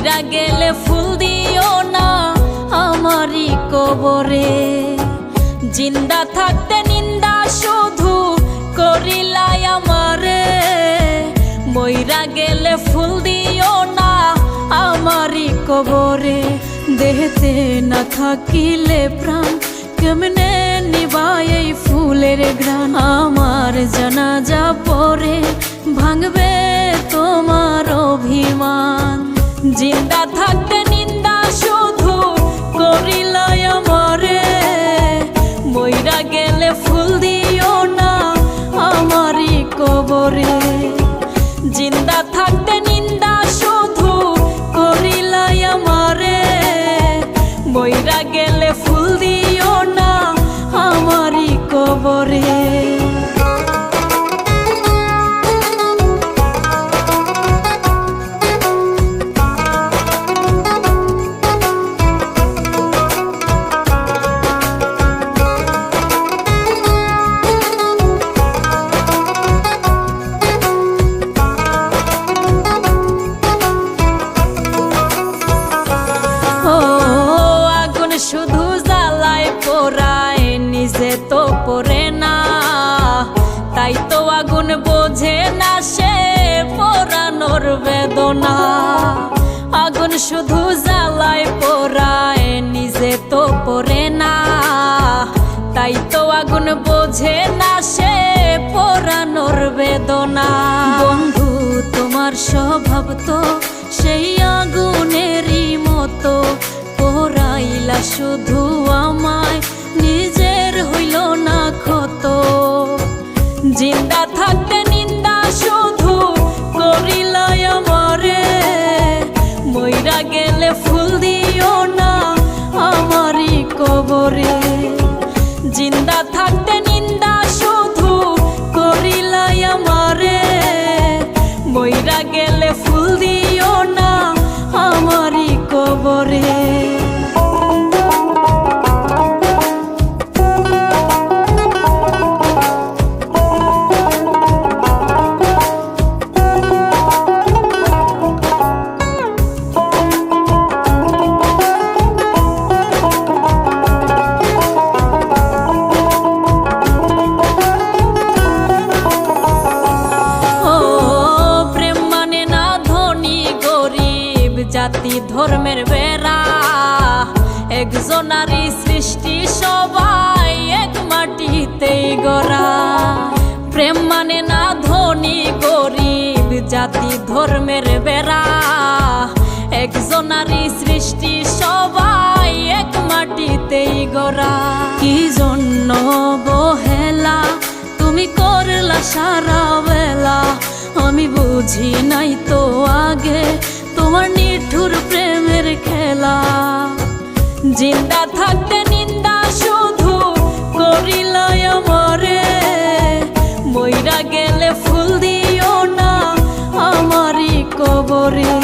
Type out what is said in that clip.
মইরা গেলে ফুল দিও না আমারই কবরে। জিন্দা থাকতে নিন্দা শুধু করিলাই আমারে, মইরা গেলে ফুল দিও না আমারই কবরে। দেহতে না থাকিলে প্রাণ কেমনে নিবাই এই ফুলের ঘ্রাণ। আমার জানাজা পরে ভাঙবে তোমার অভিমান। জিন্দা থাকতে নিন্দা শুধু করিলাই আমারে, মইরা গেলে ফুল দিও না আমারই কবরে। জিন্দা থাকতে নিন্দা শুধু করিলাই আমারে, মইরা গেলে ফুল দিও না আমারই কবরে। শুধু জ্বালায় পোড়ায় নিজে তো পড়ে না, তাই তো আগুন বোঝে না সে পোড়ানোর বেদনা। আগুন শুধু জ্বালায় পোড়ায় নিজে তো পড়ে না, তাই তো আগুন বোঝে না সে পোড়ানোর বেদনা। বন্ধু তোমার স্বভাব তো সেই আগুনেরই মতো, পোড়াইলা শুধু আমায় নিজের হইল না ক্ষত। জিন্দা থাকতে নিন্দা শুধু করিলাই আমারে, মইরা গেলে ফুল দিও না আমারই কবরে। জিন্দা থাকতে নিন্দা শুধু করিলাই আমারে, মইরা গেলে ফুল দিও না আমারই কবরে। জাতি ধর্মের বেড়া একজনারই সৃষ্টি, সবাই এক মাটিতেই গড়া। প্রেম মানে না ধনী গরিব, জাতি ধর্মের বেড়া একজনারই সৃষ্টি, সবাই এক মাটিতেই গড়া। কি জন্য বহেলা তুমি করলা সারা বেলা, আমি বুঝি নাই তো আগে তোমার নিঠুর প্রেমের খেলা। জিন্দা থাকতে নিন্দা শুধু করিলাই আমারে, মইরা গেলে ফুল দিও না আমারই কবরে।